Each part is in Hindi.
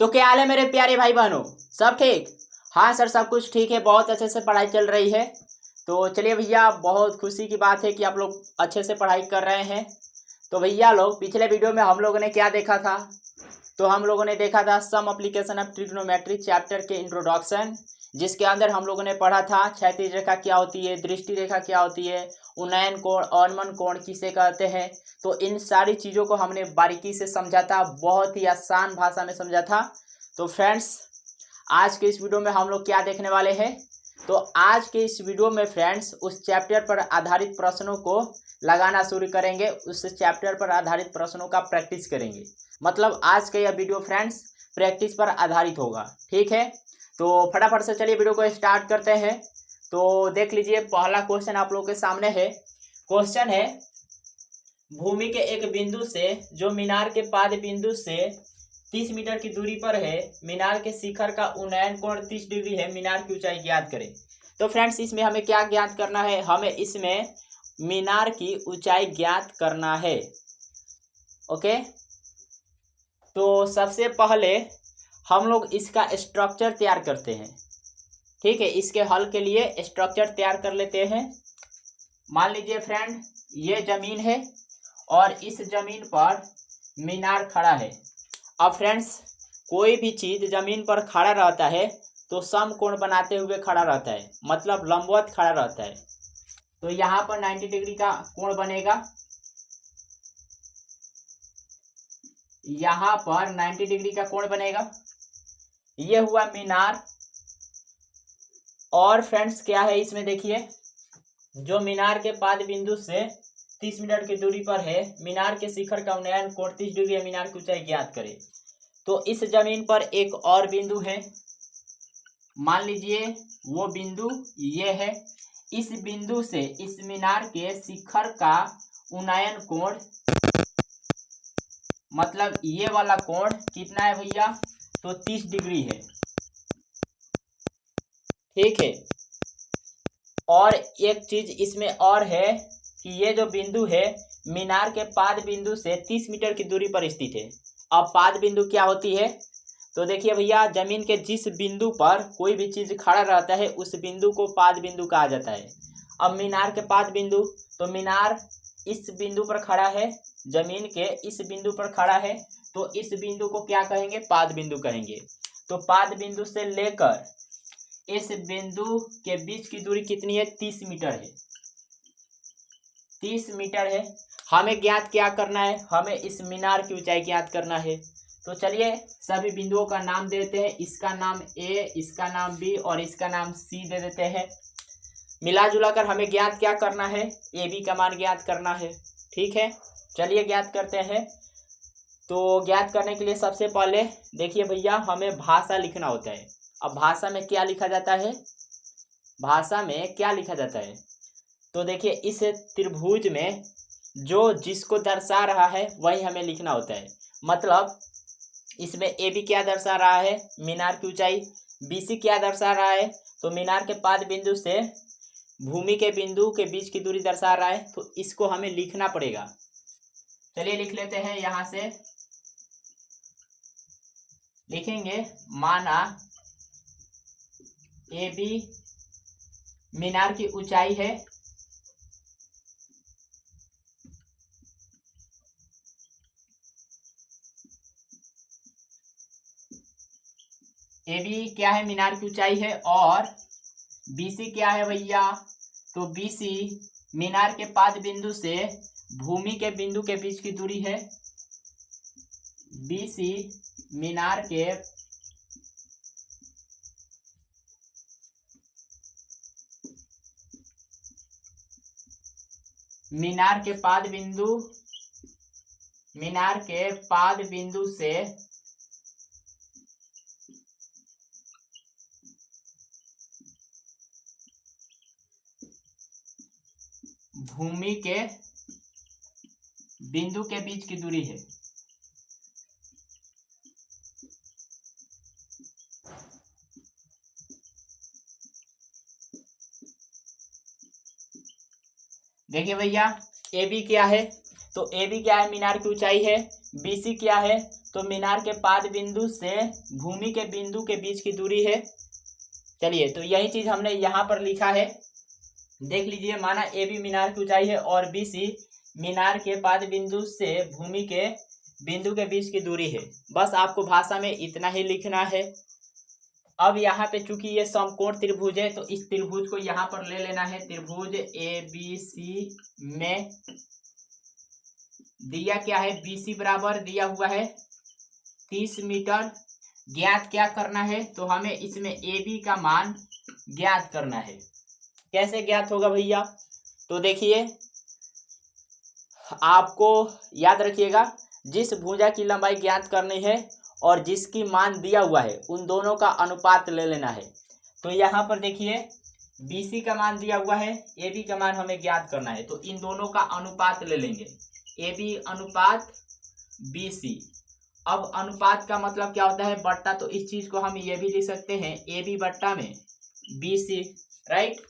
तो क्या हाल है मेरे प्यारे भाई बहनों, सब ठीक। हाँ सर, सब कुछ ठीक है, बहुत अच्छे से पढ़ाई चल रही है। तो चलिए भैया, बहुत खुशी की बात है कि आप लोग अच्छे से पढ़ाई कर रहे हैं। तो भैया लोग, पिछले वीडियो में हम लोगों ने क्या देखा था? तो हम लोगों ने देखा था some application of trigonometry chapter के इंट्रोडक्शन, जिसके अंदर हम लोगों ने पढ़ा था क्षैतिज रेखा क्या होती है, दृष्टि रेखा क्या होती है, उन्नयन कोण, अवनमन कोण किसे कहते हैं। तो इन सारी चीज़ों को हमने बारीकी से समझा था, बहुत ही आसान भाषा में समझा था। तो फ्रेंड्स, आज के इस वीडियो में हम लोग क्या देखने वाले हैं? तो आज के इस वीडियो में फ्रेंड्स उस चैप्टर पर आधारित प्रश्नों को लगाना शुरू करेंगे, उस चैप्टर पर आधारित प्रश्नों का प्रैक्टिस करेंगे। मतलब आज का यह वीडियो फ्रेंड्स प्रैक्टिस पर आधारित होगा, ठीक है। तो फटाफट से चलिए वीडियो को स्टार्ट करते हैं। तो देख लीजिए, पहला क्वेश्चन आप लोगों के सामने है। क्वेश्चन है, भूमि के एक बिंदु से जो मीनार के पाद बिंदु से 30 मीटर की दूरी पर है, मीनार के शिखर का उन्नयन कोण 30 डिग्री है, मीनार की ऊंचाई ज्ञात करें। तो फ्रेंड्स, इसमें हमें क्या ज्ञात करना है? हमें इसमें मीनार की ऊंचाई ज्ञात करना है। ओके, तो सबसे पहले हम लोग इसका स्ट्रक्चर तैयार करते हैं, ठीक है। इसके हल के लिए स्ट्रक्चर तैयार कर लेते हैं। मान लीजिए फ्रेंड, ये जमीन है और इस जमीन पर मीनार खड़ा है। अब फ्रेंड्स, कोई भी चीज जमीन पर खड़ा रहता है तो समकोण बनाते हुए खड़ा रहता है, मतलब लंबवत खड़ा रहता है। तो यहाँ पर 90 डिग्री का कोण बनेगा, यहाँ पर 90 डिग्री का कोण बनेगा। ये हुआ मीनार। और फ्रेंड्स क्या है इसमें देखिए, जो मीनार के पाद बिंदु से 30 मीटर की दूरी पर है, मीनार के शिखर का उन्नयन कोण 30 डिग्री है, मीनार की ऊंचाई ज्ञात करें। तो इस जमीन पर एक और बिंदु है, मान लीजिए वो बिंदु ये है। इस बिंदु से इस मीनार के शिखर का उन्नयन कोण, मतलब ये वाला कोण कितना है भैया? तो 30 डिग्री है, ठीक है। और एक चीज इसमें और है कि ये जो बिंदु है मीनार के पाद बिंदु से 30 मीटर की दूरी पर स्थित है। अब पाद बिंदु क्या होती है? तो देखिए भैया, जमीन के जिस बिंदु पर कोई भी चीज खड़ा रहता है उस बिंदु को पाद बिंदु कहा जाता है। अब मीनार के पाद बिंदु, तो मीनार इस बिंदु पर खड़ा है, जमीन के इस बिंदु पर खड़ा है, तो इस बिंदु को क्या कहेंगे? पाद बिंदु कहेंगे। तो पाद बिंदु से लेकर इस बिंदु के बीच की दूरी कितनी है? 30 मीटर है, 30 मीटर है। हमें ज्ञात क्या करना है? हमें इस मीनार की ऊंचाई ज्ञात करना है। तो चलिए सभी बिंदुओं का नाम देते हैं। इसका नाम ए, इसका नाम बी और इसका नाम सी दे देते हैं। मिला जुला कर हमें ज्ञात क्या करना है? ए बी का मान ज्ञात करना है, ठीक है। चलिए ज्ञात करते हैं। तो ज्ञात करने के लिए सबसे पहले देखिए भैया, हमें भाषा लिखना होता है। अब भाषा में क्या लिखा जाता है? भाषा में क्या लिखा जाता है? तो देखिए, इस त्रिभुज में जो जिसको दर्शा रहा है वही हमें लिखना होता है। मतलब इसमें ए बी क्या दर्शा रहा है? मीनार की ऊंचाई। बी सी क्या दर्शा रहा है? तो मीनार के पाद बिंदु से भूमि के बिंदु के बीच की दूरी दर्शा रहा है। तो इसको हमें लिखना पड़ेगा। चलिए लिख लेते हैं। यहां से लिखेंगे, माना ए बी मीनार की ऊंचाई है, ए बी क्या है? मीनार की ऊंचाई है। और बी सी क्या है भैया? तो बी सी मीनार के पाद बिंदु से भूमि के बिंदु के बीच की दूरी है। बी सी मीनार के पाद बिंदु, मीनार के पाद बिंदु से भूमि के बिंदु के बीच की दूरी है। देखिए भैया, ए बी क्या है? तो ए बी क्या है? मीनार की ऊंचाई है। बी सी क्या है? तो मीनार के पाद बिंदु से भूमि के बिंदु के बीच की दूरी है। चलिए, तो यही चीज हमने यहाँ पर लिखा है, देख लीजिए। माना ए बी मीनार की ऊंचाई है और बी सी मीनार के पाद बिंदु से भूमि के बिंदु के बीच की दूरी है। बस आपको भाषा में इतना ही लिखना है। अब यहाँ पे चूंकि ये समकोण त्रिभुज है, तो इस त्रिभुज को यहाँ पर ले लेना है। त्रिभुज ए बी सी में दिया क्या है, बी सी बराबर दिया हुआ है 30 मीटर। ज्ञात क्या करना है, तो हमें इसमें ए बी का मान ज्ञात करना है। कैसे ज्ञात होगा भैया, तो देखिए, आपको याद रखिएगा, जिस भुजा की लंबाई ज्ञात करनी है और जिसकी मान दिया हुआ है, उन दोनों का अनुपात ले लेना है। तो यहाँ पर देखिए, BC का मान दिया हुआ है, AB का मान हमें ज्ञात करना है, तो इन दोनों का अनुपात ले लेंगे। AB अनुपात BC। अब अनुपात का मतलब क्या होता है, बट्टा। तो इस चीज को हम ये भी लिख सकते हैं, AB बट्टा में BC, राइट।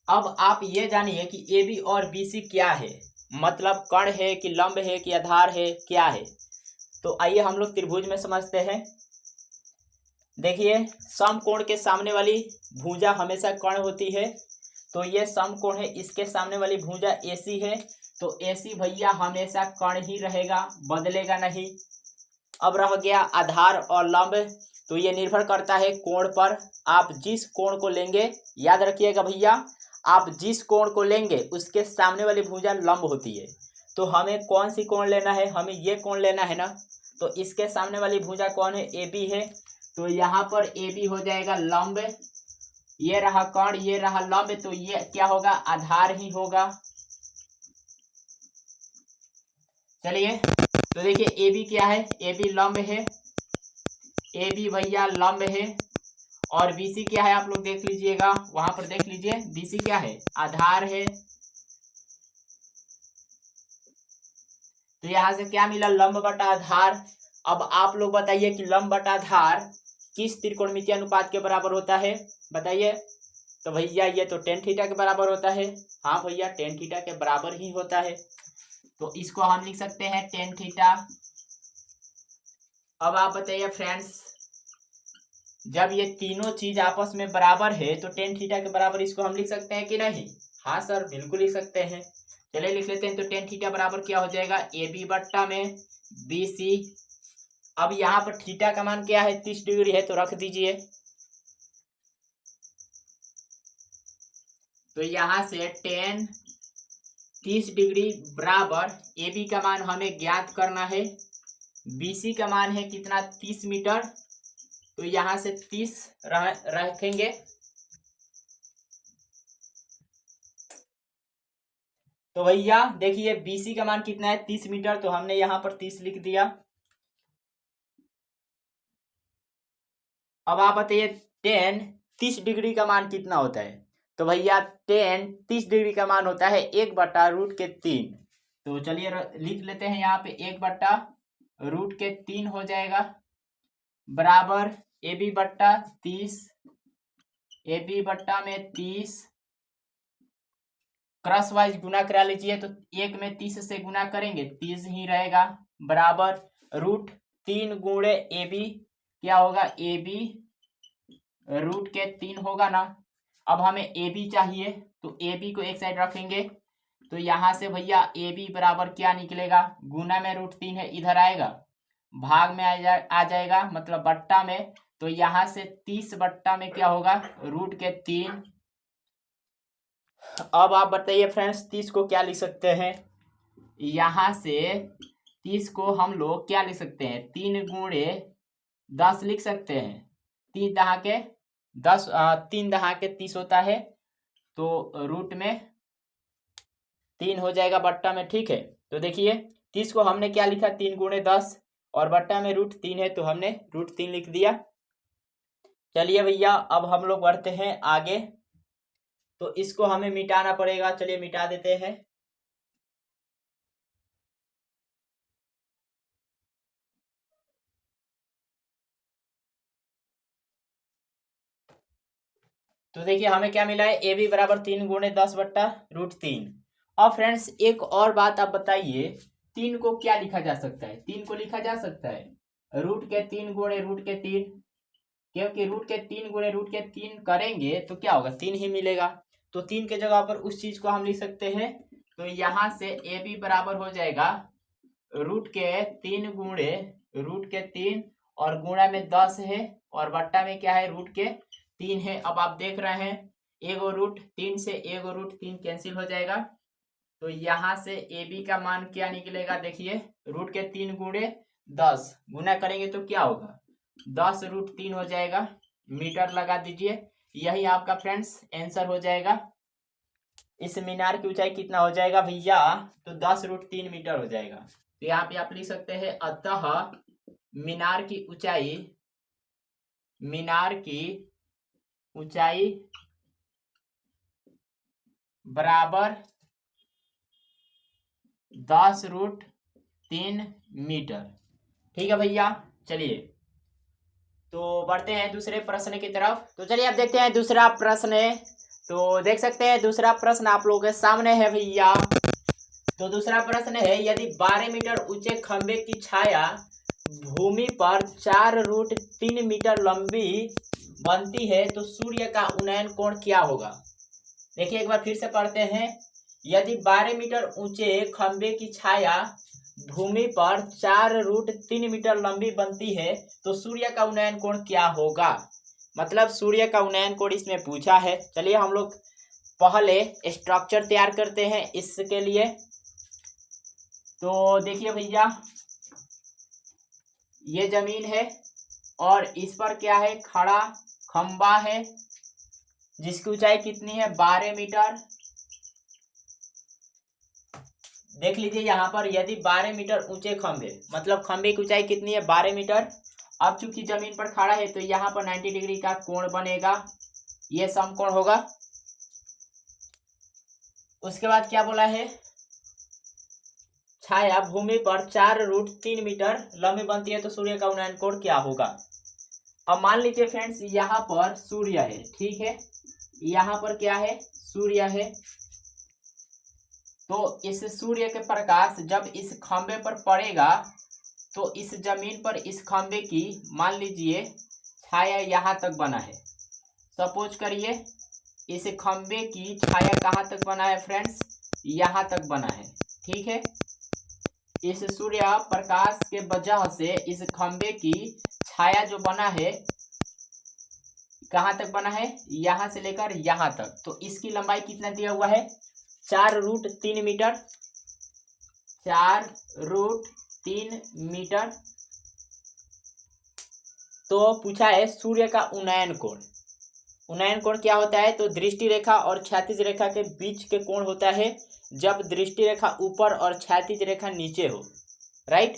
अब आप ये जानिए कि AB और BC क्या है, मतलब कर्ण है कि लंब है कि आधार है, क्या है। तो आइए हम लोग त्रिभुज में समझते हैं। देखिए, समकोण के सामने वाली भुजा हमेशा कर्ण होती है, तो ये समकोण है, इसके सामने वाली भुजा AC है, तो AC भैया हमेशा कर्ण ही रहेगा, बदलेगा नहीं। अब रह गया आधार और लंब, तो ये निर्भर करता है कोण पर। आप जिस कोण को लेंगे, याद रखिएगा भैया, आप जिस कोण को लेंगे उसके सामने वाली भुजा लंब होती है। तो हमें कौन सी कोण लेना है, हमें ये कोण लेना है ना। तो इसके सामने वाली भुजा कौन है, AB है, तो यहाँ पर AB हो जाएगा लंब। ये रहा कर्ण, ये रहा लंब, तो ये क्या होगा, आधार ही होगा। चलिए, तो देखिए AB क्या है, AB लंब है, AB भैया लंब है। और BC क्या है, आप लोग देख लीजिएगा, वहां पर देख लीजिए, BC क्या है, आधार है। तो यहां से क्या मिला, लंब बटा आधार। अब आप लोग बताइए कि लंब बटा आधार किस त्रिकोणमितीय अनुपात के बराबर होता है, बताइए। तो भैया ये तो tan थीटा के बराबर होता है। हाँ भैया, tan थीटा के बराबर ही होता है, तो इसको हम लिख सकते हैं tan थीटा। अब आप बताइए फ्रेंड्स, जब ये तीनों चीज आपस में बराबर है, तो tan थीटा के बराबर इसको हम लिख सकते हैं कि नहीं। हाँ सर, बिल्कुल लिख सकते हैं। चलिए लिख लेते हैं। तो tan थीटा बराबर क्या हो जाएगा, AB बट्टा में BC। अब यहाँ पर थीटा का मान क्या है, 30 डिग्री है, तो रख दीजिए। तो यहाँ से tan 30 डिग्री बराबर AB का मान हमें ज्ञात करना है, BC का मान है कितना, 30 मीटर। तो यहाँ से 30 रखेंगे। तो भैया देखिए, BC का मान कितना है, 30 मीटर, तो हमने यहाँ पर 30 लिख दिया। अब आप बताइए tan 30 डिग्री का मान कितना होता है। तो भैया tan 30 डिग्री का मान होता है 1/√3। तो चलिए लिख लेते हैं, यहाँ पे 1/√3 हो जाएगा, बराबर AB बट्टा 30, AB बट्टा में 30, क्रॉस वाइज गुना करा लीजिए। तो 1 में 30 से गुना करेंगे, 30 ही रहेगा, बराबर √3 गुणे AB क्या होगा, AB √3 होगा ना। अब हमें AB चाहिए, तो AB को एक साइड रखेंगे। तो यहाँ से भैया AB बराबर क्या निकलेगा, गुना में √3 है, इधर आएगा, भाग में आ जाएगा, मतलब बट्टा में। तो यहाँ से 30 बट्टा में क्या होगा, √3। अब आप बताइए फ्रेंड्स, 30 को क्या लिख सकते हैं। यहाँ से 30 को हम लोग क्या लिख सकते हैं, 3 गुणे 10 लिख सकते हैं। 3 दहा के 10, 3 दहा के 30 होता है, तो रूट में 3 हो जाएगा बट्टा में, ठीक है। तो देखिए 30 को हमने क्या लिखा, 3 गुणे 10, और बट्टा में √3 है, तो हमने √3 लिख दिया। चलिए भैया, अब हम लोग बढ़ते हैं आगे। तो इसको हमें मिटाना पड़ेगा, चलिए मिटा देते हैं। तो देखिए हमें क्या मिला है, AB बराबर 3 गुणे 10 बट्टा √3। अब फ्रेंड्स एक और बात आप बताइए 3 को क्या लिखा जा सकता है? 3 को लिखा जा सकता है रूट के 3 गुणे रूट के 3, क्योंकि रूट के 3 गुणे रूट के 3 करेंगे तो क्या होगा? 3 ही मिलेगा। तो 3 के जगह पर उस चीज को हम लिख सकते हैं। तो यहाँ से ए बी बराबर हो जाएगा रूट के 3 गुणे रूट के 3 और गुणा में 10 है और बट्टा में क्या है? रूट के 3 है। अब आप देख रहे हैं एगो रूट 3 से एगो रूट 3 कैंसिल हो जाएगा। तो यहाँ से ए बी का मान क्या निकलेगा? देखिए रूट के 3 गुणे 10 गुना करेंगे तो क्या होगा? 10 रूट 3 हो जाएगा। मीटर लगा दीजिए। यही आपका फ्रेंड्स आंसर हो जाएगा। इस मीनार की ऊंचाई कितना हो जाएगा भैया? तो 10 रूट 3 मीटर हो जाएगा। तो यहाँ पे आप लिख सकते हैं अतः मीनार की ऊंचाई बराबर 10 रूट 3 मीटर। ठीक है भैया, चलिए तो बढ़ते हैं दूसरे प्रश्न की तरफ। तो चलिए अब देखते हैं दूसरा प्रश्न है। तो देख सकते हैं दूसरा प्रश्न आप लोगों के सामने है भैया। तो दूसरा प्रश्न है यदि 12 मीटर ऊंचे खंबे की छाया भूमि पर 4 रूट 3 मीटर लंबी बनती है तो सूर्य का उन्नयन कोण क्या होगा? देखिए एक बार फिर से पढ़ते हैं। यदि 12 मीटर ऊंचे खंबे की छाया भूमि पर 4 रूट 3 मीटर लंबी बनती है तो सूर्य का उन्नयन कोण क्या होगा? मतलब सूर्य का उन्नयन कोण इसमें पूछा है। चलिए हम लोग पहले स्ट्रक्चर तैयार करते हैं इसके लिए। तो देखिए भैया ये जमीन है और इस पर क्या है? खड़ा खंबा है जिसकी ऊंचाई कितनी है? 12 मीटर। देख लीजिए यहाँ पर यदि 12 मीटर ऊंचे खंबे मतलब खंबे की ऊंचाई कितनी है? 12 मीटर। अब चूंकि जमीन पर खड़ा है तो यहाँ पर 90 डिग्री का कोण बनेगा, ये समकोण होगा। उसके बाद क्या बोला है? छाया भूमि पर 4 रूट 3 मीटर लंबी बनती है तो सूर्य का उन्नयन कोण क्या होगा? अब मान लीजिए फ्रेंड्स यहाँ पर सूर्य है, ठीक है, यहाँ पर क्या है? सूर्य है। तो इस सूर्य के प्रकाश जब इस खंबे पर पड़ेगा तो इस जमीन पर इस खंबे की मान लीजिए छाया यहाँ तक बना है। सपोज करिए इस खंबे की छाया कहाँ तक बना है फ्रेंड्स? यहाँ तक बना है, ठीक है। इस सूर्य प्रकाश के वजह से इस खंबे की छाया जो बना है कहाँ तक बना है? यहाँ से लेकर यहाँ तक। तो इसकी लंबाई कितना दिया हुआ है? 4 रूट 3 मीटर। 4 root 3 metre. तो पूछा है सूर्य का उन्नयन कोण। उन्नयन कोण क्या होता है? तो दृष्टि रेखा और क्षैतिज रेखा के बीच के कोण होता है जब दृष्टि रेखा ऊपर और क्षैतिज रेखा नीचे हो, राइट।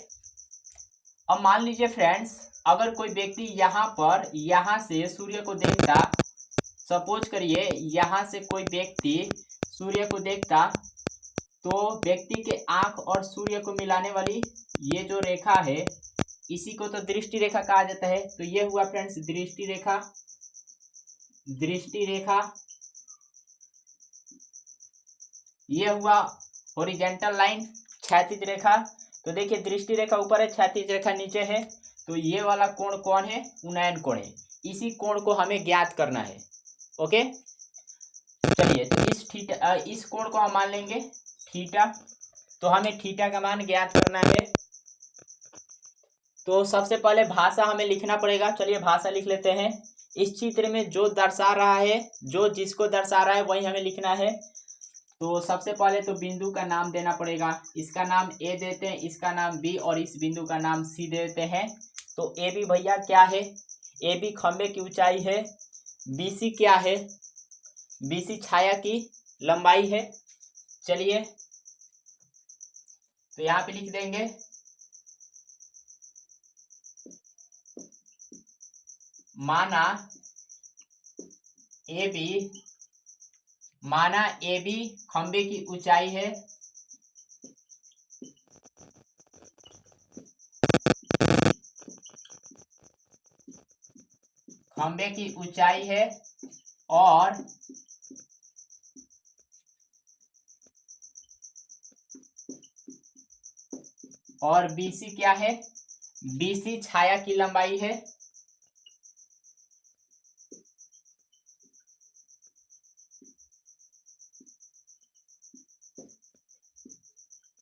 अब मान लीजिए फ्रेंड्स अगर कोई व्यक्ति यहाँ से सूर्य को देखता, सपोज करिए यहाँ से कोई व्यक्ति सूर्य को देखता तो व्यक्ति के आंख और सूर्य को मिलाने वाली ये जो रेखा है इसी को तो दृष्टि रेखा कहा जाता है। तो ये हुआ फ्रेंड्स दृष्टि रेखा। दृष्टि रेखा ये हुआ हॉरिजॉन्टल लाइन, क्षैतिज रेखा। तो देखिए दृष्टि रेखा ऊपर है, क्षैतिज रेखा नीचे है। तो ये वाला कोण कौन है? उन्नयन कोण है। इसी कोण को हमें ज्ञात करना है। ओके चलिए तो इस कोण को हम मान लेंगे थीटा। तो हमें थीटा का मान ज्ञात करना है। तो सबसे पहले भाषा हमें लिखना पड़ेगा। चलिए भाषा लिख लेते हैं। इस चित्र में जो दर्शा रहा है, जो जिसको दर्शा रहा है वही हमें लिखना है। तो सबसे पहले तो बिंदु का नाम देना पड़ेगा। इसका नाम ए देते हैं, इसका नाम बी और इस बिंदु का नाम सी देते हैं। तो ए बी भैया क्या है? ए बी खंबे की ऊंचाई है। बी सी क्या है? बी सी छाया की लंबाई है। चलिए तो यहाँ पे लिख देंगे माना ए बी खंबे की ऊंचाई है। खंबे की ऊंचाई है और और BC क्या है? BC छाया की लंबाई है।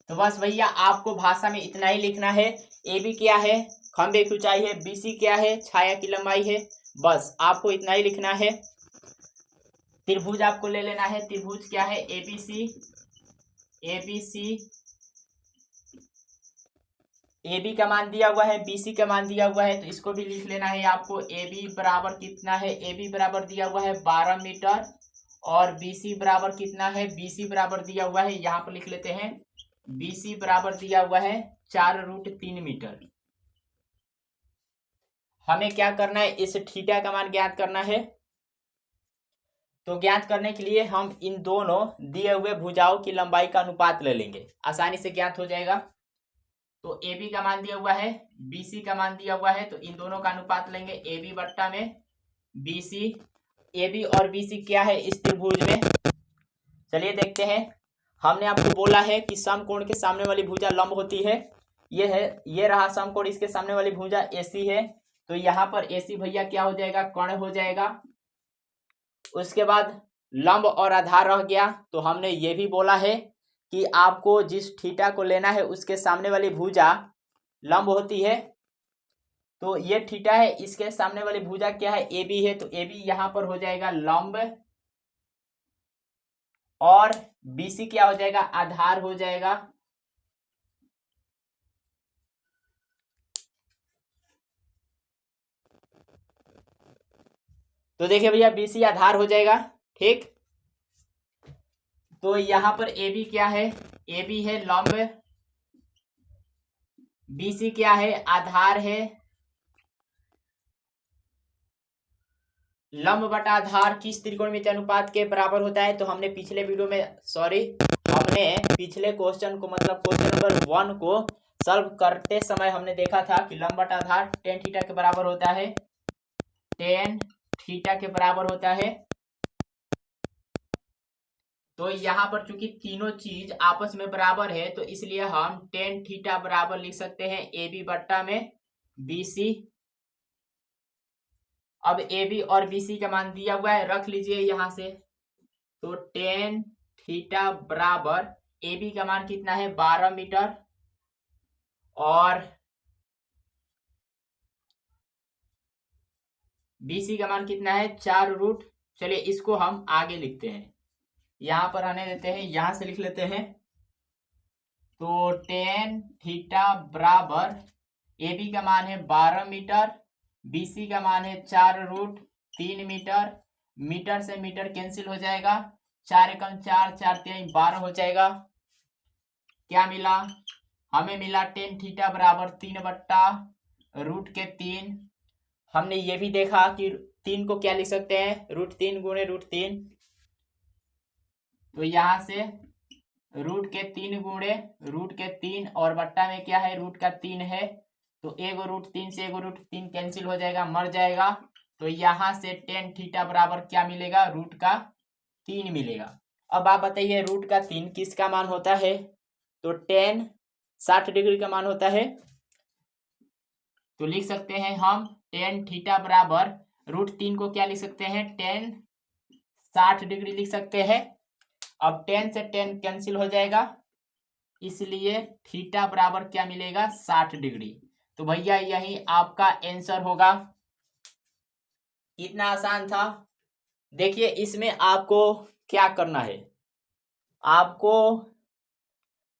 तो बस भैया आपको भाषा में इतना ही लिखना है। AB क्या है? खंभे की ऊंचाई है। BC क्या है? छाया की लंबाई है। बस आपको इतना ही लिखना है। त्रिभुज आपको ले लेना है। त्रिभुज क्या है? ABC। AB का मान दिया हुआ है, BC का मान दिया हुआ है, तो इसको भी लिख लेना है आपको। AB बराबर कितना है? AB बराबर दिया हुआ है 12 मीटर। और BC बराबर कितना है? BC बराबर दिया हुआ है, यहाँ पर लिख लेते हैं, BC बराबर दिया हुआ है 4√3 मीटर। हमें क्या करना है? इस थीटा का मान ज्ञात करना है। तो ज्ञात करने के लिए हम इन दोनों दिए हुए भुजाओं की लंबाई का अनुपात ले लेंगे, आसानी से ज्ञात हो जाएगा। तो AB का मान दिया हुआ है, BC का मान दिया हुआ है, तो इन दोनों का अनुपात लेंगे AB बट्टा में BC। AB और BC क्या है इस त्रिभुज में? चलिए देखते हैं। हमने आपको बोला है कि समकोण के सामने वाली भुजा लंब होती है। ये है, ये रहा समकोण, इसके सामने वाली भुजा AC है। तो यहाँ पर AC भैया क्या हो जाएगा? कर्ण हो जाएगा। उसके बाद लंब और आधार रह गया। तो हमने ये भी बोला है कि आपको जिस थीटा को लेना है उसके सामने वाली भुजा लंब होती है। तो ये थीटा है, इसके सामने वाली भुजा क्या है? AB है। तो AB यहाँ पर हो जाएगा लंब, और BC क्या हो जाएगा? आधार हो जाएगा। तो देखिए भैया BC आधार हो जाएगा, ठीक। तो यहाँ पर AB क्या है? AB है लंब, BC क्या है? आधार है। लंब बटा आधार किस त्रिकोणमितीय अनुपात के बराबर होता है? तो हमने पिछले वीडियो में, हमने पिछले क्वेश्चन को, मतलब क्वेश्चन नंबर 1 को सॉल्व करते समय हमने देखा था कि लंब बटा आधार tan थीटा के बराबर होता है, tan थीटा के बराबर होता है। तो यहाँ पर चूंकि तीनों चीज आपस में बराबर है, तो इसलिए हम tan थीटा बराबर लिख सकते हैं AB बट्टा में BC। अब AB और BC का मान दिया हुआ है, रख लीजिए यहां से। तो tan थीटा बराबर AB का मान कितना है? 12 मीटर, और BC का मान कितना है? 4 चलिए इसको हम आगे लिखते हैं, यहां पर आने देते हैं, यहां से लिख लेते हैं। तो tan थीटा बराबर AB का मान है 12 मीटर, BC का मान है 4√3 मीटर। मीटर से मीटर कैंसिल हो जाएगा, 4 एकम 4, 4 3 12 हो जाएगा। क्या मिला? हमें मिला tan थीटा बराबर 3/√3। हमने ये भी देखा कि 3 को क्या लिख सकते हैं? √3 गुणे √3। तो यहां से √3 गुणे √3, और बट्टा में क्या है? √3 है। तो एगो √3 से एगो √3 कैंसिल हो जाएगा, मर जाएगा। तो यहां से tan थीटा बराबर क्या मिलेगा? √3 मिलेगा। अब आप बताइए √3 किसका मान होता है? तो tan 60 डिग्री का मान होता है। तो लिख सकते हैं हम tan थीटा बराबर √3 को क्या लिख सकते हैं? tan 60 डिग्री लिख सकते हैं। अब tan से tan कैंसिल हो जाएगा, इसलिए थीटा बराबर क्या मिलेगा? 60 डिग्री। तो भैया यही आपका आंसर होगा। इतना आसान था। देखिए इसमें आपको क्या करना है, आपको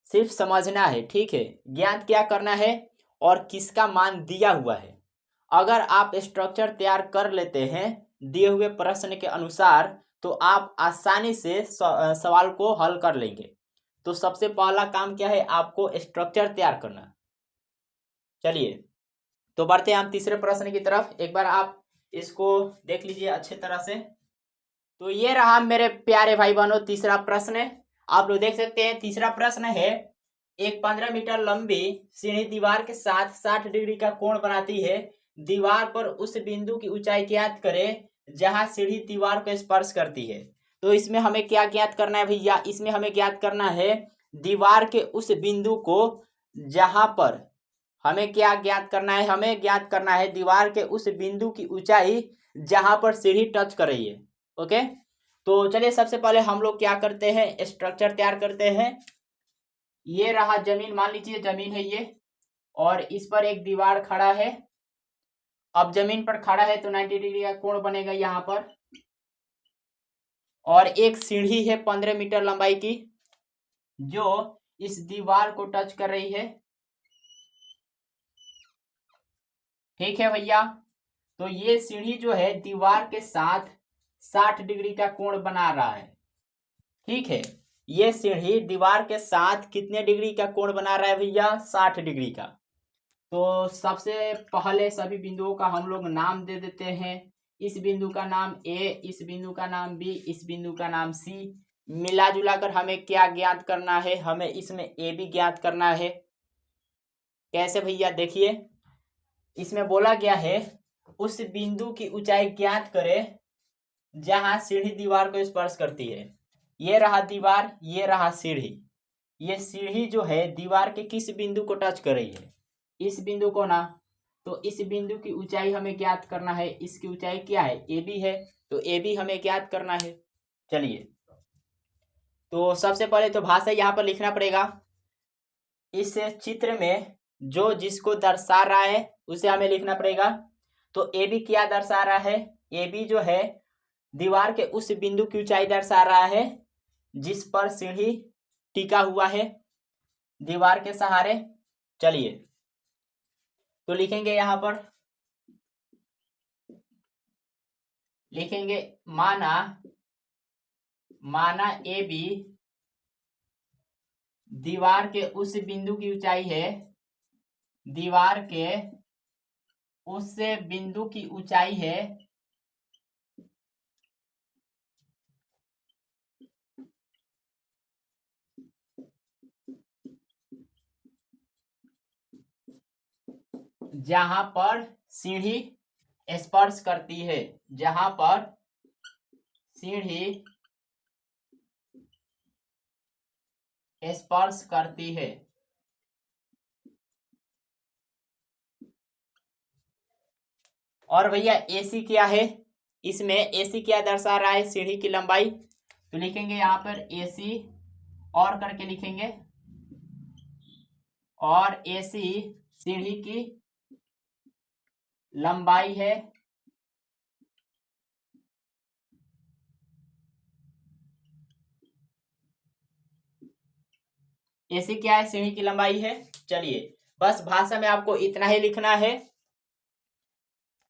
सिर्फ समझना है, ठीक है। ज्ञात क्या करना है और किसका मान दिया हुआ है। अगर आप स्ट्रक्चर तैयार कर लेते हैं दिए हुए प्रश्न के अनुसार, तो आप आसानी से सवाल को हल कर लेंगे। तो सबसे पहला काम क्या है? आपको स्ट्रक्चर तैयार करना। चलिए तो बढ़ते हैं हम तीसरे प्रश्न की तरफ। एक बार आप इसको देख लीजिए अच्छे तरह से। तो ये रहा मेरे प्यारे भाई बहनों तीसरा प्रश्न। आप लोग देख सकते हैं तीसरा प्रश्न है, एक 15 मीटर लंबी सीढ़ी दीवार के साथ 60 डिग्री का कोण बनाती है। दीवार पर उस बिंदु की ऊंचाई ज्ञात करें जहां सीढ़ी दीवार को स्पर्श करती है। तो इसमें हमें क्या ज्ञात करना है भैया? इसमें हमें ज्ञात करना है दीवार के उस बिंदु को जहां पर हमें क्या ज्ञात करना है, हमें ज्ञात करना है दीवार के उस बिंदु की ऊंचाई जहां पर सीढ़ी टच कर रही है। ओके, तो चलिए सबसे पहले हम लोग क्या करते हैं, स्ट्रक्चर तैयार करते हैं। ये रहा जमीन, मान लीजिए जमीन है ये, और इस पर एक दीवार खड़ा है। अब जमीन पर खड़ा है तो 90 डिग्री का कोण बनेगा यहाँ पर, और एक सीढ़ी है 15 मीटर लंबाई की जो इस दीवार को टच कर रही है। ठीक है भैया, तो ये सीढ़ी जो है दीवार के साथ 60 डिग्री का कोण बना रहा है। ठीक है, ये सीढ़ी दीवार के साथ कितने डिग्री का कोण बना रहा है भैया, 60 डिग्री का। तो सबसे पहले सभी बिंदुओं का हम लोग नाम दे देते हैं। इस बिंदु का नाम ए, इस बिंदु का नाम बी, इस बिंदु का नाम सी। मिला जुला कर हमें क्या ज्ञात करना है, हमें इसमें ए भी ज्ञात करना है। कैसे भैया, देखिए इसमें बोला गया है उस बिंदु की ऊंचाई ज्ञात करें जहां सीढ़ी दीवार को स्पर्श करती है। ये रहा दीवार, ये रहा सीढ़ी। ये सीढ़ी जो है दीवार के किस बिंदु को टच कर रही है, इस बिंदु को ना। तो इस बिंदु की ऊंचाई हमें ज्ञात करना है। इसकी ऊंचाई क्या है, ए बी है, तो ए बी हमें ज्ञात करना है। चलिए, तो सबसे पहले तो भाषा यहाँ पर लिखना पड़ेगा। इस चित्र में जो जिसको दर्शा रहा है उसे हमें लिखना पड़ेगा। तो ए बी क्या दर्शा रहा है, ए बी जो है दीवार के उस बिंदु की ऊंचाई दर्शा रहा है जिस पर सीढ़ी टिका हुआ है दीवार के सहारे। चलिए, तो लिखेंगे यहां पर, लिखेंगे माना ए बी दीवार के उस बिंदु की ऊंचाई है, दीवार के उस बिंदु की ऊंचाई है जहां पर सीढ़ी स्पर्श करती है, जहां पर सीढ़ी स्पर्श करती है। और भैया एसी क्या है, इसमें एसी क्या दर्शा रहा है, सीढ़ी की लंबाई। तो लिखेंगे यहाँ पर एसी और करके लिखेंगे, और एसी सीढ़ी की लंबाई है। एसी क्या है, सीढ़ी की लंबाई है। चलिए, बस भाषा में आपको इतना ही लिखना है।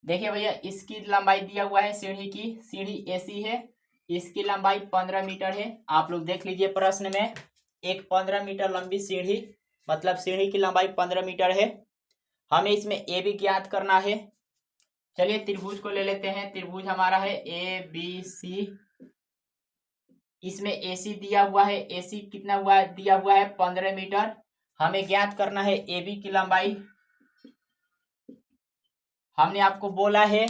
देखिए भैया, इसकी लंबाई दिया हुआ है सीढ़ी की, सीढ़ी एसी है, इसकी लंबाई 15 मीटर है। आप लोग देख लीजिए प्रश्न में, एक 15 मीटर लंबी सीढ़ी, मतलब सीढ़ी की लंबाई 15 मीटर है। हमें इसमें ए भी ज्ञात करना है। चलिए त्रिभुज को ले लेते हैं। त्रिभुज हमारा है ए बी सी, इसमें एसी दिया हुआ है, एसी कितना हुआ है, दिया हुआ है 15 मीटर। हमें ज्ञात करना है ए बी की लंबाई। हमने आपको बोला है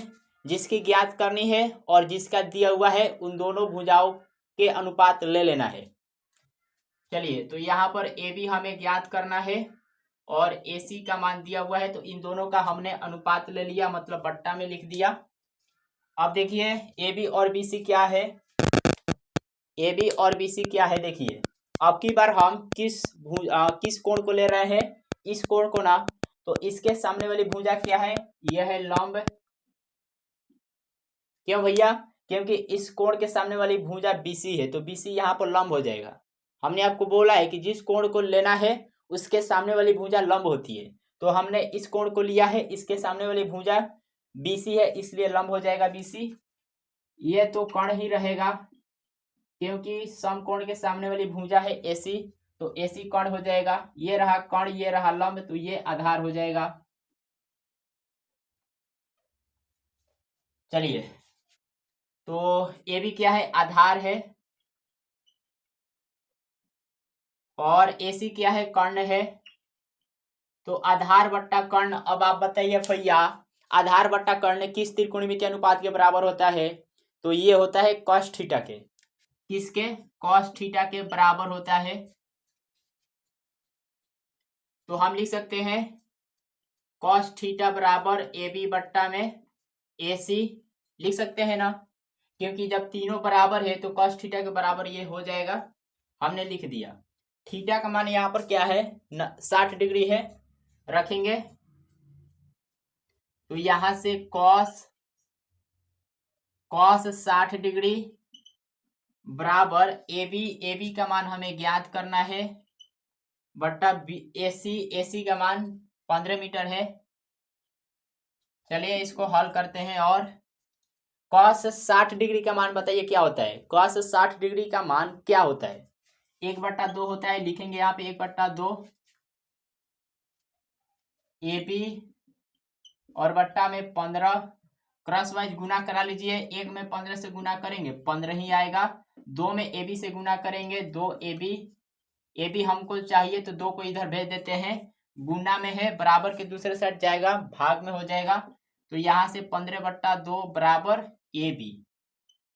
जिसकी ज्ञात करनी है और जिसका दिया हुआ है उन दोनों भुजाओं के अनुपात ले लेना है। चलिए, तो यहाँ पर ए बी हमें ज्ञात करना है और ए सी का मान दिया हुआ है, तो इन दोनों का हमने अनुपात ले लिया, मतलब बट्टा में लिख दिया। अब देखिए ए बी और बी सी क्या है, ए बी और बी सी क्या है, देखिए अब की बार हम किस कोण को ले रहे हैं, इस कोण को ना। तो इसके सामने वाली भुजा क्या है, यह है लंब। क्यों भैया, क्योंकि इस कोण के सामने वाली भुजा बीसी है, तो बीसी यहाँ पर लंब हो जाएगा। हमने आपको बोला है कि जिस कोण को लेना है उसके सामने वाली भुजा लंब होती है, तो हमने इस कोण को लिया है, इसके सामने वाली भुजा बीसी है, इसलिए लंब हो जाएगा बीसी। ये तो कर्ण ही रहेगा क्योंकि समकोण के सामने वाली भुजा है एसी, तो एसी कर्ण हो जाएगा। ये रहा कर्ण, ये रहा लंब, तो ये आधार हो जाएगा। चलिए, तो ये भी क्या है, आधार है, और एसी क्या है, कर्ण है। तो आधार बट्टा कर्ण, अब आप बताइए भैया आधार बट्टा कर्ण किस त्रिकोणमितीय अनुपात के बराबर होता है, तो ये होता है cos थीटा के। किसके, cos थीटा के बराबर होता है। तो हम लिख सकते हैं कॉस थीटा बराबर ए बी बट्टा में ए सी, लिख सकते हैं ना, क्योंकि जब तीनों बराबर है तो कॉस थीटा के बराबर ये हो जाएगा। हमने लिख दिया। थीटा का मान यहाँ पर क्या है, 60 डिग्री है, रखेंगे। तो यहां से कॉस 60 डिग्री बराबर ए बी का मान हमें ज्ञात करना है बट्टा ए सी का मान 15 मीटर है। चलिए इसको हल करते हैं। और कॉस 60 डिग्री का मान बताइए क्या होता है। कॉस 60 डिग्री का मान क्या होता है, 1/2 होता है। लिखेंगे यहाँ पे 1/2 ए बी और बट्टा में 15, क्रॉस वाइज गुना करा लीजिए। 1 में 15 से गुना करेंगे 15 ही आएगा। 2 में ए बी से गुना करेंगे 2 ए बी हमको चाहिए तो 2 को इधर भेज देते हैं, गुना में है, बराबर के दूसरे साइड जाएगा, भाग में हो जाएगा। तो यहाँ से 15/2 बराबर ए बी।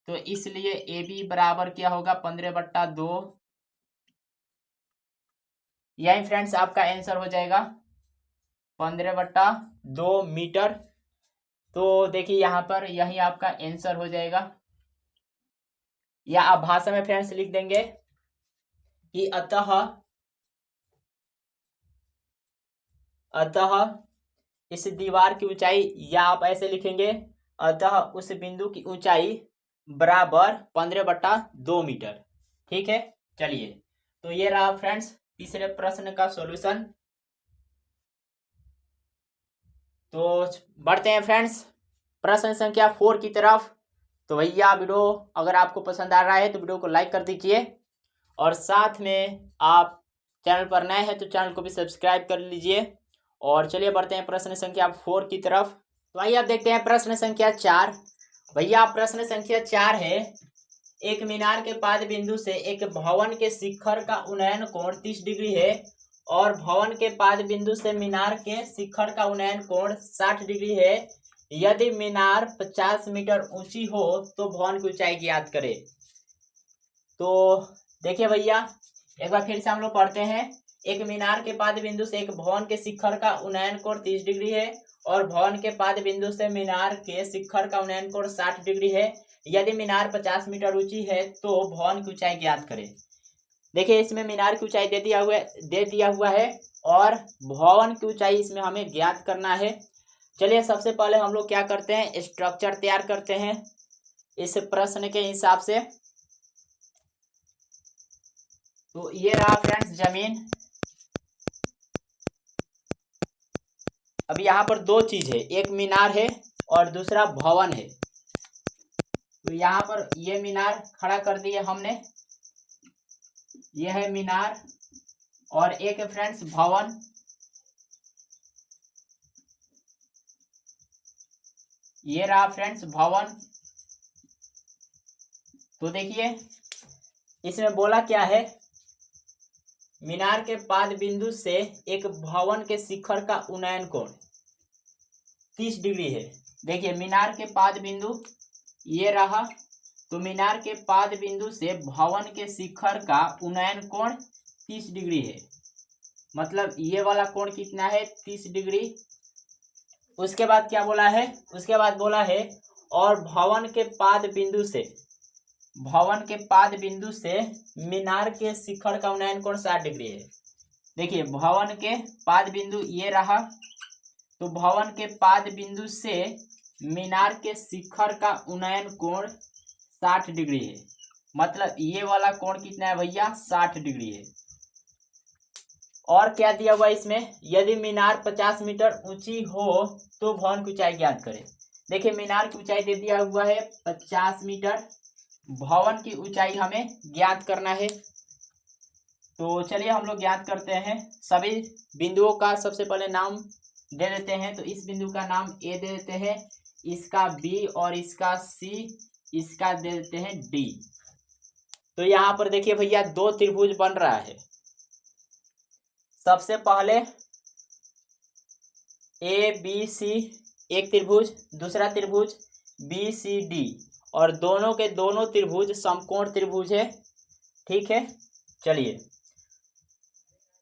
तो इसलिए ए बी बराबर क्या होगा, 15/2। यही फ्रेंड्स आपका आंसर हो जाएगा 15/2 मीटर। तो देखिए यहाँ पर यही आपका आंसर हो जाएगा। या आप भाषा में फ्रेंड्स लिख देंगे कि अतः इस दीवार की ऊंचाई, या आप ऐसे लिखेंगे अतः उस बिंदु की ऊंचाई बराबर 15/2 मीटर। ठीक है, चलिए तो ये रहा फ्रेंड्स तीसरे प्रश्न का सॉल्यूशन। तो बढ़ते हैं फ्रेंड्स प्रश्न संख्या 4 की तरफ। तो भैया वीडियो अगर आपको पसंद आ रहा है तो वीडियो को लाइक कर दीजिए, और साथ में आप चैनल पर नए हैं तो चैनल को भी सब्सक्राइब कर लीजिए। और चलिए बढ़ते हैं प्रश्न संख्या 4 की तरफ। तो आइए आप देखते हैं प्रश्न संख्या 4। भैया प्रश्न संख्या 4 है, एक मीनार के पाद बिंदु से एक भवन के शिखर का उन्नयन कोण 30 डिग्री है, और भवन के पाद बिंदु से मीनार के शिखर का उन्नयन कोण 60 डिग्री है। यदि मीनार 50 मीटर ऊंची हो तो भवन की ऊंचाई ज्ञात करें। तो देखिए भैया एक बार फिर से हम लोग पढ़ते हैं। एक मीनार के पाद बिंदु से एक भवन के शिखर का उन्नयन कोण 30 डिग्री है, और भवन के पाद बिंदु से मीनार के शिखर का उन्नयन कोण 60 डिग्री है। यदि मीनार 50 मीटर ऊंची है तो भवन की ऊंचाई ज्ञात करें। देखिए इसमें मीनार की ऊंचाई दे दिया हुआ है, और भवन की ऊंचाई इसमें हमें ज्ञात करना है। चलिए सबसे पहले हम लोग क्या करते हैं, स्ट्रक्चर तैयार करते हैं इस प्रश्न के हिसाब से। तो ये रहा फ्रेंड्स जमीन। अब यहाँ पर दो चीज है, एक मीनार है और दूसरा भवन है। तो यहाँ पर ये मीनार खड़ा कर दिए हमने, ये है मीनार, और एक है फ्रेंड्स भवन। ये रहा फ्रेंड्स भवन। तो देखिए इसमें बोला क्या है, मीनार के पाद बिंदु से एक भवन के शिखर का उन्नयन कोण 30 डिग्री है। देखिए मीनार के पाद बिंदु ये रहा, तो मीनार के पाद बिंदु से भवन के शिखर का उन्नयन कोण 30 डिग्री है। मतलब ये वाला कोण कितना है, 30 डिग्री। उसके बाद क्या बोला है, उसके बाद बोला है और भवन के पाद बिंदु से मीनार के शिखर का उन्नयन कोण 60 डिग्री है। देखिए भवन के पाद बिंदु ये रहा, तो भवन के पाद बिंदु से मीनार के शिखर का उन्नयन कोण 60 डिग्री है। मतलब ये वाला कोण कितना है भैया, 60 डिग्री है। और क्या दिया हुआ इसमें, यदि मीनार 50 मीटर ऊंची हो तो भवन की ऊंचाई ज्ञात करें। देखिए मीनार की ऊंचाई दे दिया हुआ है 50 मीटर, भवन की ऊंचाई हमें ज्ञात करना है। तो चलिए हम लोग ज्ञात करते हैं। सभी बिंदुओं का सबसे पहले नाम दे देते हैं। तो इस बिंदु का नाम ए दे देते हैं, इसका बी और इसका सी, इसका दे देते हैं डी। तो यहाँ पर देखिए भैया दो त्रिभुज बन रहा है। सबसे पहले ए बी सी एक त्रिभुज, दूसरा त्रिभुज बी सी डी, और दोनों के दोनों त्रिभुज समकोण त्रिभुज है। ठीक है, चलिए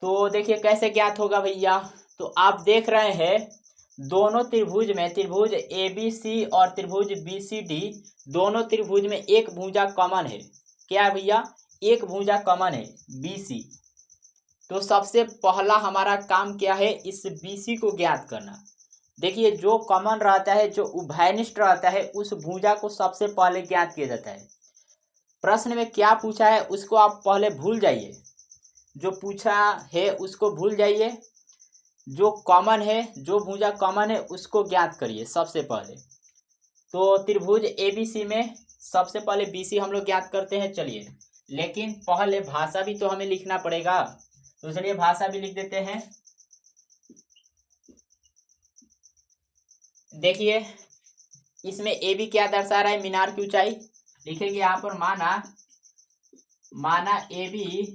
तो देखिए कैसे ज्ञात होगा भैया। तो आप देख रहे हैं दोनों त्रिभुज में, त्रिभुज ABC और त्रिभुज BCD, दोनों त्रिभुज में एक भुजा कॉमन है। क्या है भैया? एक भुजा कॉमन है, BC। तो सबसे पहला हमारा काम क्या है? इस BC को ज्ञात करना। देखिए जो कॉमन रहता है, जो उभयनिष्ठ रहता है, उस भुजा को सबसे पहले ज्ञात किया जाता है। प्रश्न में क्या पूछा है उसको आप पहले भूल जाइए, जो पूछा है उसको भूल जाइए। जो कॉमन है, जो भुजा कॉमन है उसको ज्ञात करिए सबसे पहले। तो त्रिभुज ABC में सबसे पहले BC हम लोग ज्ञात करते हैं। चलिए, लेकिन पहले भाषा भी तो हमें लिखना पड़ेगा, तो चलिए भाषा भी लिख देते हैं। देखिए इसमें AB क्या दर्शा रहा है? मीनार की ऊंचाई। लिखेंगे यहाँ पर माना AB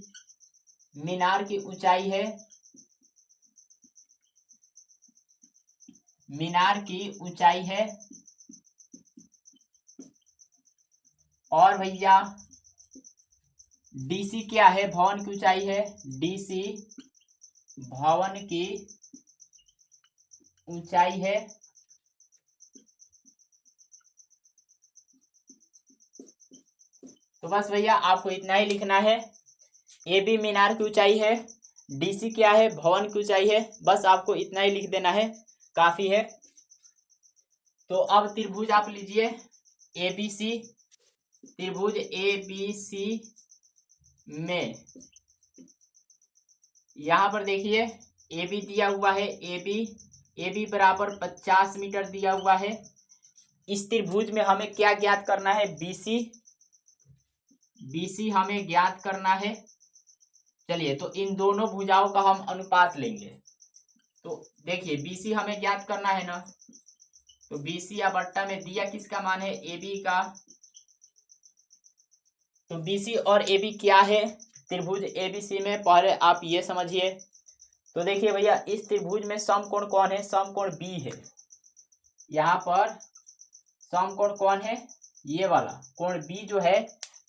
मीनार की ऊंचाई है, मीनार की ऊंचाई है। और भैया DC क्या है? भवन की ऊंचाई है। DC भवन की ऊंचाई है। तो बस भैया आपको इतना ही लिखना है। AB मीनार की ऊंचाई है, DC क्या है? भवन की ऊंचाई है। बस आपको इतना ही लिख देना है, काफी है। तो अब त्रिभुज आप लीजिए ABC, त्रिभुज ABC में यहां पर देखिए AB दिया हुआ है, AB बराबर 50 मीटर दिया हुआ है। इस त्रिभुज में हमें क्या ज्ञात करना है? BC हमें ज्ञात करना है। चलिए, तो इन दोनों भुजाओं का हम अनुपात लेंगे। तो देखिए BC हमें ज्ञात करना है ना, तो BC या बट्टा में दिया किसका मान है? AB का। तो BC और AB क्या है त्रिभुज ABC में? पहले आप ये समझिए। तो देखिए भैया इस त्रिभुज में समकोण कौन है? समकोण B है। यहाँ पर समकोण कौन है? ये वाला कोण B जो है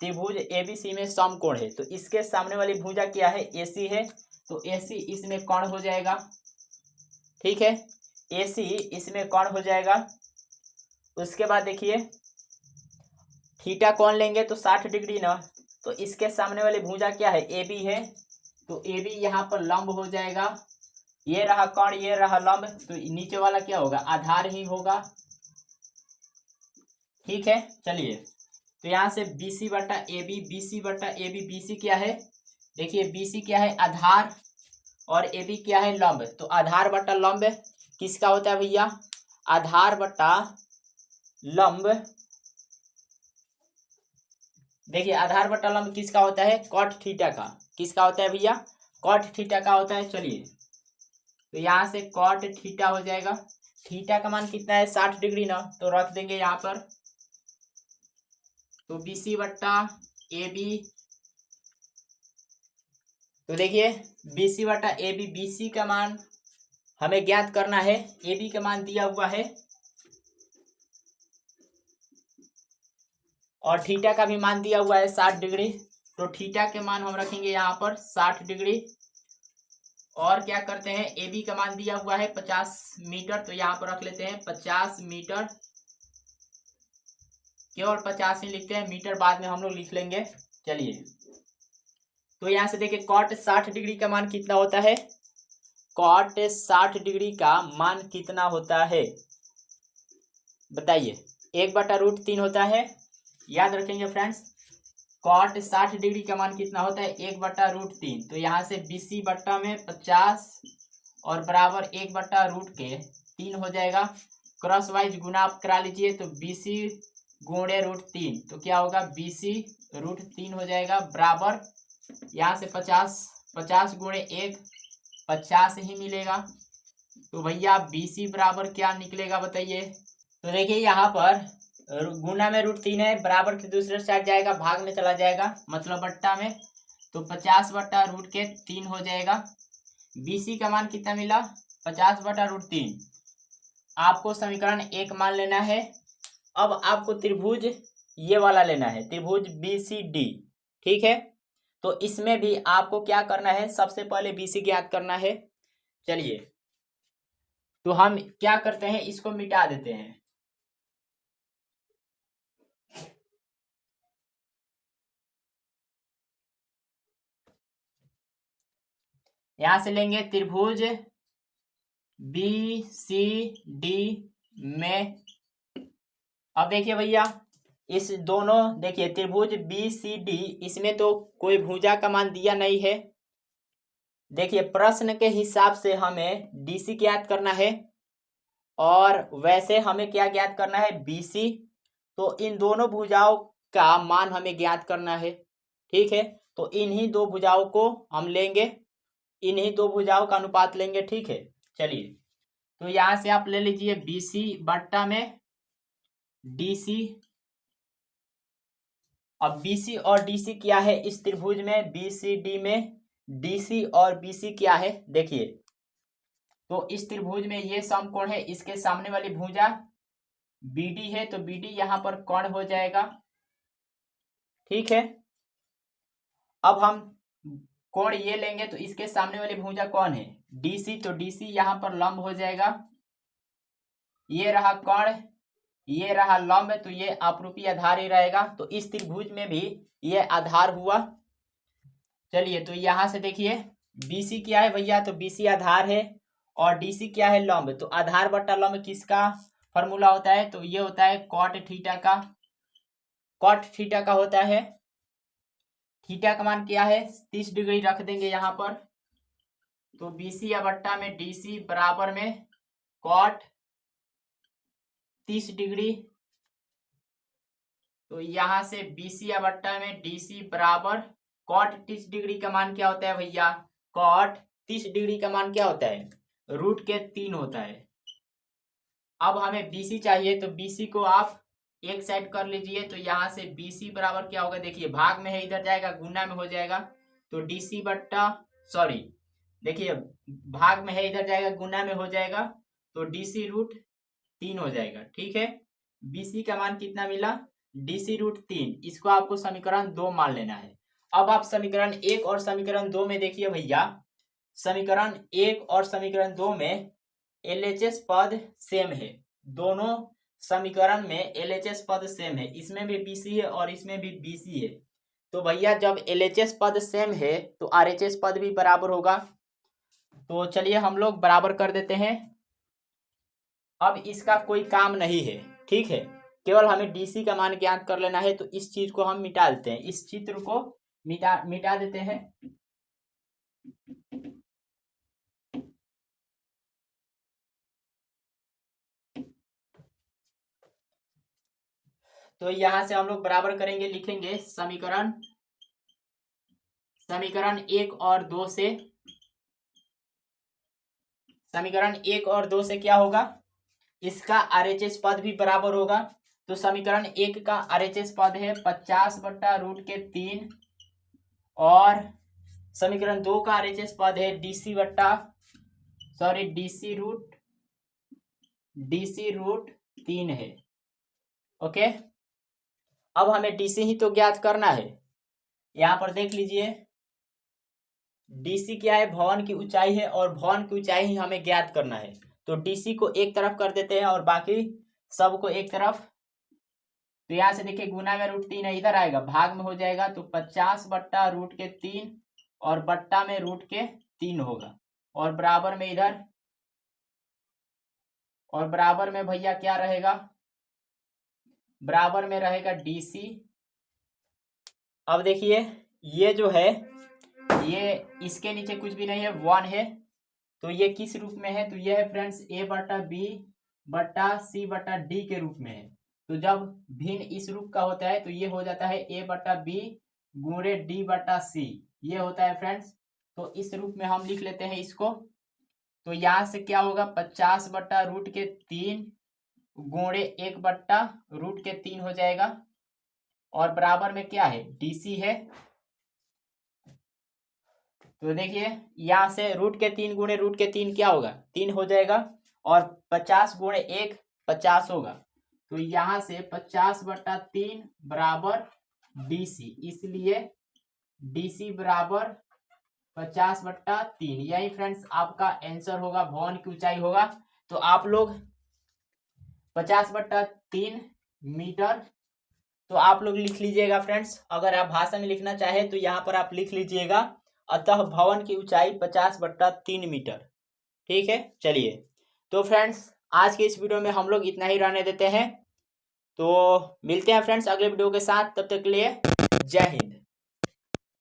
त्रिभुज ABC में समकोण है। तो इसके सामने वाली भुजा क्या है? AC है। तो AC इसमें कोण हो जाएगा, ठीक है, AC इसमें कोण हो जाएगा। उसके बाद देखिए थीटा कौन लेंगे? तो 60 डिग्री ना। तो इसके सामने वाली भुजा क्या है? AB है। तो AB यहाँ पर लंब हो जाएगा। ये रहा कोण, ये रहा लंब, तो नीचे वाला क्या होगा? आधार ही होगा, ठीक है। चलिए, तो यहाँ से BC बटा AB, BC बटा AB, BC क्या है? देखिए BC क्या है? आधार, और AB क्या है? लंब। तो आधार बटा लंब किसका होता है भैया? आधार बटा लंब। देखिए आधार बटा लंब किसका होता है? कॉट थीटा का। किसका होता है भैया? कॉट थीटा का होता है। चलिए, तो यहाँ से कॉट थीटा हो जाएगा। थीटा का मान कितना है? 60 डिग्री ना, तो रख देंगे यहाँ पर। तो BC बट्टा AB, तो देखिए BC बटा AB, BC का मान हमें ज्ञात करना है। AB का मान दिया हुआ है, और थीटा का भी मान दिया हुआ है 60 डिग्री। तो थीटा के मान हम रखेंगे यहाँ पर 60 डिग्री। और क्या करते हैं? AB का मान दिया हुआ है 50 मीटर, तो यहाँ पर रख लेते हैं 50 मीटर। केवल 50 ही लिखते हैं, मीटर बाद में हम लोग लिख लेंगे। चलिए, तो यहाँ से देखिए कॉट 60 डिग्री का मान कितना होता है? कॉट 60 डिग्री का मान कितना होता है बताइए? 1/√3 होता है। याद रखेंगे फ्रेंड्स, कॉट 60 डिग्री का मान कितना होता है? 1/√3। तो यहाँ से BC बट्टा में 50 और बराबर 1/√3 हो जाएगा। क्रॉस वाइज गुना आप करा लीजिए, तो BC गुणे √3, तो क्या होगा? BC √3 हो जाएगा, बराबर यहाँ से 50 गुणे 1, 50 ही मिलेगा। तो भैया BC बराबर क्या निकलेगा बताइए? तो देखिए यहाँ पर गुना में √3 है, बराबर के दूसरे साइड जाएगा, भाग में चला जाएगा, मतलब बट्टा में। तो 50/√3 हो जाएगा। BC का मान कितना मिला? 50/√3। आपको समीकरण 1 मान लेना है। अब आपको त्रिभुज ये वाला लेना है, त्रिभुज BCD, ठीक है। तो इसमें भी आपको क्या करना है, सबसे पहले BC ज्ञात करना है। चलिए तो हम क्या करते हैं, इसको मिटा देते हैं। यहां से लेंगे त्रिभुज BCD में, अब देखिए भैया इस दोनों, देखिए त्रिभुज BCD, इसमें तो कोई भुजा का मान दिया नहीं है। देखिए प्रश्न के हिसाब से हमें DC ज्ञात करना है और वैसे हमें क्या ज्ञात करना है, BC। तो इन दोनों भुजाओं का मान हमें ज्ञात करना है, ठीक है। तो इन्हीं दो भुजाओं को हम लेंगे, इन्हीं दो भुजाओं का अनुपात लेंगे, ठीक है। चलिए तो यहां से आप ले लीजिए BC बट्टा में DC। अब BC और DC क्या है इस त्रिभुज में, BCD में DC और BC क्या है देखिए। तो इस त्रिभुज में ये समकोण है, इसके सामने वाली भुजा BD है, तो BD यहां पर कोण हो जाएगा, ठीक है। अब हम कोण ये लेंगे तो इसके सामने वाली भुजा कौन है, DC, तो DC यहां पर लंब हो जाएगा। ये रहा कोण, ये रहा लंब, तो ये अपरूपी आधार ही रहेगा। तो इस त्रिभुज में भी ये आधार हुआ। चलिए तो यहां से देखिए BC क्या है भैया, तो BC आधार है और DC क्या है, लंब। तो आधार बट्टा लंब किसका फॉर्मूला होता है, तो ये होता है कॉट थीटा का, कॉट थीटा का होता है। थीटा का मान क्या है, 30 डिग्री रख देंगे यहाँ पर। तो BC या बट्टा में DC बराबर में कॉट 30 डिग्री। तो यहां से BC या बट्टा में DC बराबर कॉट 30 डिग्री का मान क्या होता है भैया, कॉट 30 डिग्री का मान क्या होता है, √3 होता है। अब हमें BC चाहिए, तो BC को आप एक साइड कर लीजिए। तो यहां से BC बराबर क्या होगा, देखिए भाग में है, इधर जाएगा गुना में हो जाएगा। तो DC बट्टा, सॉरी देखिए भाग में है, इधर जाएगा गुना में हो जाएगा, तो DC √3 हो जाएगा, ठीक है। BC का मान कितना मिला, DC √3। इसको आपको समीकरण 2 मान लेना है। अब आप समीकरण 1 और समीकरण 2 में देखिए भैया, समीकरण 1 और समीकरण 2 में LHS पद सेम है, दोनों समीकरण में LHS पद सेम है। इसमें भी BC है और इसमें भी BC है। तो भैया जब LHS पद सेम है तो RHS पद भी बराबर होगा। तो चलिए हम लोग बराबर कर देते हैं। अब इसका कोई काम नहीं है, ठीक है, केवल हमें DC का मान ज्ञात कर लेना है। तो इस चीज को हम मिटा देते हैं, इस चित्र को मिटा देते हैं। तो यहां से हम लोग बराबर करेंगे, लिखेंगे समीकरण 1 और 2 से, समीकरण 1 और 2 से क्या होगा, इसका RHS पद भी बराबर होगा। तो समीकरण 1 का RHS पद है 50/√3 और समीकरण 2 का RHS पद है DC √3 है, ओके। अब हमें DC ही तो ज्ञात करना है। यहां पर देख लीजिए DC क्या है, भवन की ऊंचाई है और भवन की ऊंचाई ही हमें ज्ञात करना है। तो DC को एक तरफ कर देते हैं और बाकी सब को एक तरफ। तो यहां से देखिए गुना में √3 है, इधर आएगा भाग में हो जाएगा। तो 50/√3 और बट्टा में √3 होगा और बराबर में इधर, और बराबर में भैया क्या रहेगा, बराबर में रहेगा DC। अब देखिए ये जो है, ये इसके नीचे कुछ भी नहीं है, 1 है। तो ये किस रूप में है, तो ये है फ्रेंड्स A/B/C/D के रूप में है। तो जब भिन्न इस रूप का होता है तो ये हो जाता है A/B गुणे D/C, ये होता है फ्रेंड्स। तो इस रूप में हम लिख लेते हैं इसको। तो यहां से क्या होगा, 50/√3 गुणे 1/√3 हो जाएगा और बराबर में क्या है, DC है। तो देखिए यहां से √3 गुणे √3 क्या होगा, 3 हो जाएगा और 50 गुणे 1 50 होगा। तो यहां से 50/3 बराबर DC, इसलिए DC बराबर 50/3। यही फ्रेंड्स आपका आंसर होगा, भवन की ऊंचाई होगा। तो आप लोग 50/3 मीटर तो आप लोग लिख लीजिएगा फ्रेंड्स। अगर आप भाषा में लिखना चाहे तो यहाँ पर आप लिख लीजिएगा, अतः भवन की ऊंचाई 50/3 मीटर। ठीक है, चलिए। तो फ्रेंड्स आज के इस वीडियो में हम लोग इतना ही रहने देते हैं। तो मिलते हैं फ्रेंड्स अगले वीडियो के साथ, तब तक के लिए जय हिंद।